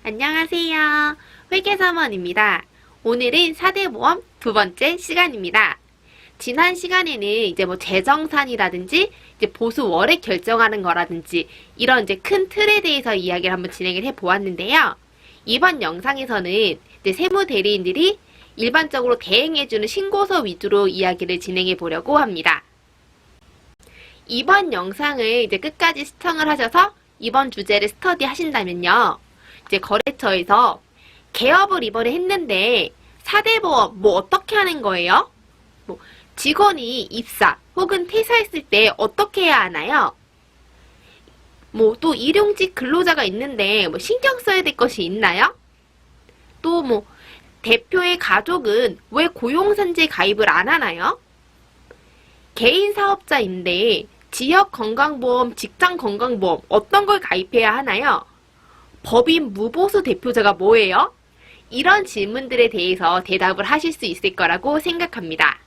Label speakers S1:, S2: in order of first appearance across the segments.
S1: 안녕하세요. 회계사원입니다. 오늘은 4대 보험 두 번째 시간입니다. 지난 시간에는 이제 재정산이라든지 이제 보수 월액 결정하는 거라든지 이런 이제 큰 틀에 대해서 이야기를 한번 진행을 해 보았는데요. 이번 영상에서는 이제 세무 대리인들이 일반적으로 대행해주는 신고서 위주로 이야기를 진행해 보려고 합니다. 이번 영상을 이제 끝까지 시청을 하셔서 이번 주제를 스터디 하신다면요. 이제 거래처에서 개업을 이번에 했는데 4대 보험 어떻게 하는 거예요? 직원이 입사 혹은 퇴사했을 때 어떻게 해야 하나요? 또 일용직 근로자가 있는데 신경 써야 될 것이 있나요? 또 대표의 가족은 왜 고용산재 가입을 안 하나요? 개인 사업자인데 지역 건강보험, 직장 건강보험 어떤 걸 가입해야 하나요? 법인 무보수 대표자가 뭐예요? 이런 질문들에 대해서 대답을 하실 수 있을 거라고 생각합니다.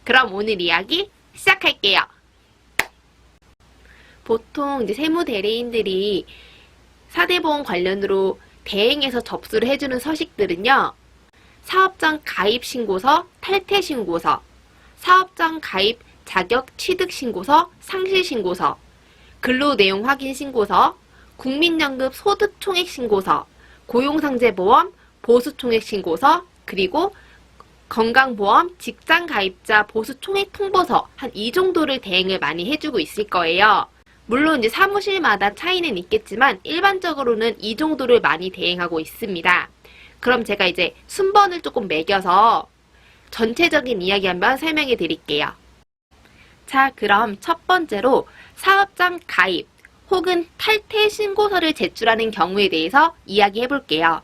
S1: 그럼 오늘 이야기 시작할게요. 보통 이제 세무 대리인들이 4대 보험 관련으로 대행해서 접수를 해주는 서식들은요. 사업장 가입 신고서, 탈퇴 신고서, 사업장 가입 자격 취득 신고서, 상실 신고서, 근로 내용 확인 신고서, 국민연금 소득 총액 신고서, 고용상제보험 보수 총액 신고서, 그리고 건강보험 직장 가입자 보수 총액 통보서 한 이 정도를 대행을 많이 해주고 있을 거예요. 물론 이제 사무실마다 차이는 있겠지만 일반적으로는 이 정도를 많이 대행하고 있습니다. 그럼 제가 이제 순번을 조금 매겨서 전체적인 이야기 한번 설명해 드릴게요. 자, 그럼 첫 번째로 사업장 가입 혹은 탈퇴 신고서를 제출하는 경우에 대해서 이야기해 볼게요.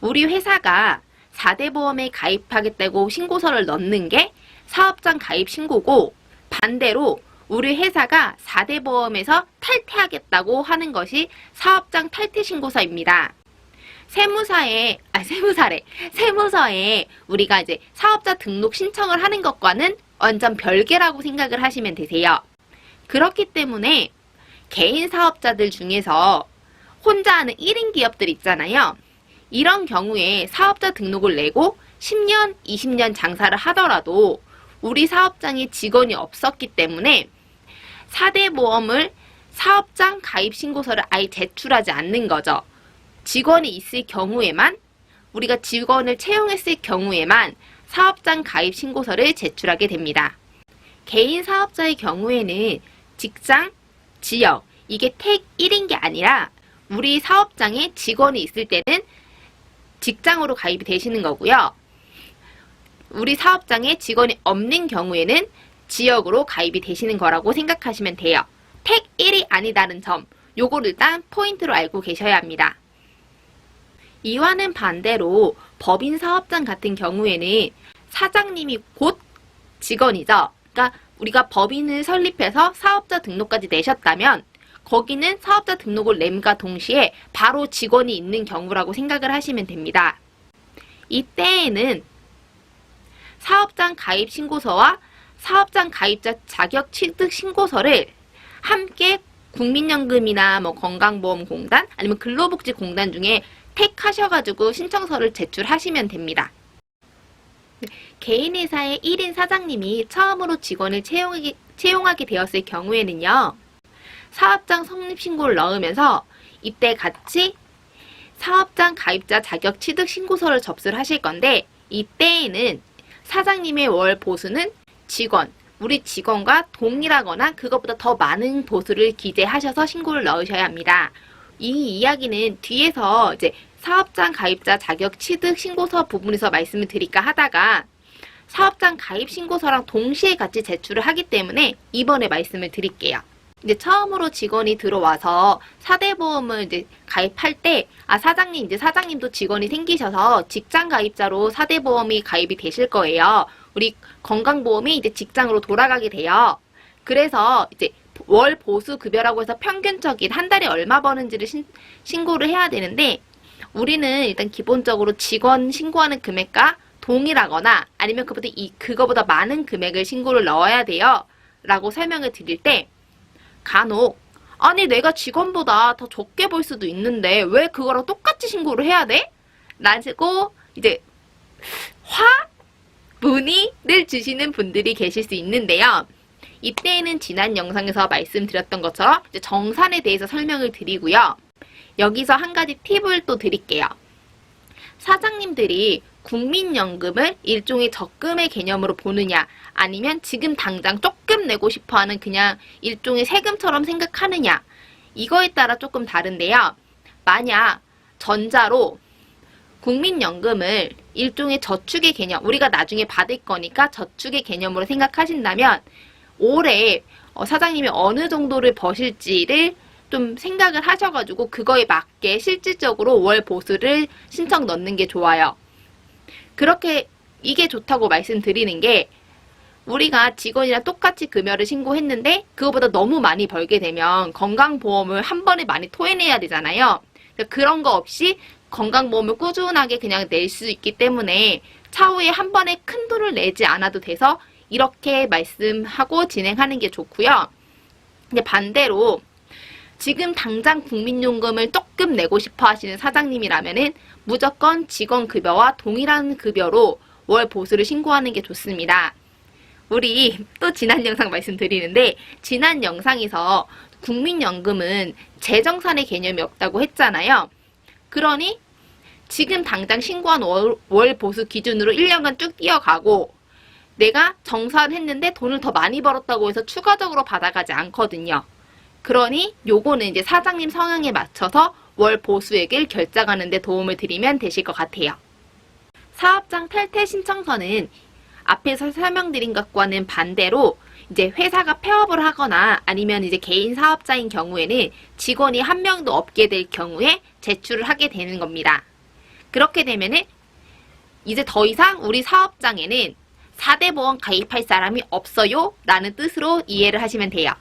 S1: 우리 회사가 4대 보험에 가입하겠다고 신고서를 넣는 게 사업장 가입 신고고, 반대로 우리 회사가 4대 보험에서 탈퇴하겠다고 하는 것이 사업장 탈퇴 신고서입니다. 세무서에 우리가 이제 사업자 등록 신청을 하는 것과는 완전 별개라고 생각을 하시면 되세요. 그렇기 때문에 개인 사업자들 중에서 혼자 하는 1인 기업들 있잖아요. 이런 경우에 사업자 등록을 내고 10년, 20년 장사를 하더라도 우리 사업장에 직원이 없었기 때문에 4대 보험을 사업장 가입 신고서를 아예 제출하지 않는 거죠. 직원이 있을 경우에만, 우리가 직원을 채용했을 경우에만 사업장 가입 신고서를 제출하게 됩니다. 개인 사업자의 경우에는 직장, 지역, 이게 택 1인 게 아니라 우리 사업장에 직원이 있을 때는 직장으로 가입이 되시는 거고요. 우리 사업장에 직원이 없는 경우에는 지역으로 가입이 되시는 거라고 생각하시면 돼요. 택 1이 아니다는 점, 요거를 일단 포인트로 알고 계셔야 합니다. 이와는 반대로 법인 사업장 같은 경우에는 사장님이 곧 직원이죠. 그러니까 우리가 법인을 설립해서 사업자 등록까지 내셨다면 거기는 사업자 등록을 냄과 동시에 바로 직원이 있는 경우라고 생각을 하시면 됩니다. 이때에는 사업장 가입 신고서와 사업장 가입자 자격 취득 신고서를 함께 국민연금이나 건강보험공단 아니면 근로복지공단 중에 택하셔가지고 신청서를 제출하시면 됩니다. 개인 회사의 1인 사장님이 처음으로 직원을 채용하게 되었을 경우에는요. 사업장 성립신고를 넣으면서 이때 같이 사업장 가입자 자격 취득 신고서를 접수를 하실 건데, 이때에는 사장님의 월 보수는 우리 직원과 동일하거나 그것보다 더 많은 보수를 기재하셔서 신고를 넣으셔야 합니다. 이 이야기는 뒤에서 이제 사업장 가입자 자격 취득 신고서 부분에서 말씀을 드릴까 하다가 사업장 가입 신고서랑 동시에 같이 제출을 하기 때문에 이번에 말씀을 드릴게요. 이제 처음으로 직원이 들어와서 4대 보험을 이제 가입할 때, 사장님도 직원이 생기셔서 직장 가입자로 4대 보험이 가입이 되실 거예요. 우리 건강보험이 이제 직장으로 돌아가게 돼요. 그래서 이제 월 보수 급여라고 해서 평균적인 한 달에 얼마 버는지를 신고를 해야 되는데, 우리는 일단 기본적으로 직원 신고하는 금액과 동일하거나 아니면 그거보다 많은 금액을 신고를 넣어야 돼요 라고 설명을 드릴 때, 간혹 아니, 내가 직원보다 더 적게 벌 수도 있는데 왜 그거랑 똑같이 신고를 해야 돼? 라고 이제 문의를 주시는 분들이 계실 수 있는데요. 이때에는 지난 영상에서 말씀드렸던 것처럼 이제 정산에 대해서 설명을 드리고요. 여기서 한 가지 팁을 또 드릴게요. 사장님들이 국민연금을 일종의 적금의 개념으로 보느냐, 아니면 지금 당장 조금 내고 싶어하는 그냥 일종의 세금처럼 생각하느냐, 이거에 따라 조금 다른데요. 만약 전자로 국민연금을 일종의 저축의 개념, 우리가 나중에 받을 거니까 저축의 개념으로 생각하신다면 올해 사장님이 어느 정도를 버실지를 좀 생각을 하셔가지고 그거에 맞게 실질적으로 월 보수를 신청 넣는 게 좋아요. 그렇게 이게 좋다고 말씀드리는 게, 우리가 직원이랑 똑같이 금연을 신고했는데 그거보다 너무 많이 벌게 되면 건강보험을 한 번에 많이 토해내야 되잖아요. 그런 거 없이 건강보험을 꾸준하게 그냥 낼 수 있기 때문에 차후에 한 번에 큰 돈을 내지 않아도 돼서 이렇게 말씀하고 진행하는 게 좋고요. 근데 반대로 지금 당장 국민연금을 조금 내고 싶어 하시는 사장님이라면은 무조건 직원급여와 동일한 급여로 월 보수를 신고하는 게 좋습니다. 우리 또 지난 영상 말씀드리는데, 지난 영상에서 국민연금은 재정산의 개념이 없다고 했잖아요. 그러니 지금 당장 신고한 월 보수 기준으로 1년간 쭉 뛰어가고 내가 정산했는데 돈을 더 많이 벌었다고 해서 추가적으로 받아가지 않거든요. 그러니 요거는 이제 사장님 성향에 맞춰서 월 보수액을 결정하는 데 도움을 드리면 되실 것 같아요. 사업장 탈퇴 신청서는 앞에서 설명드린 것과는 반대로 이제 회사가 폐업을 하거나 아니면 이제 개인 사업자인 경우에는 직원이 한 명도 없게 될 경우에 제출을 하게 되는 겁니다. 그렇게 되면은 이제 더 이상 우리 사업장에는 4대 보험 가입할 사람이 없어요 라는 뜻으로 이해를 하시면 돼요.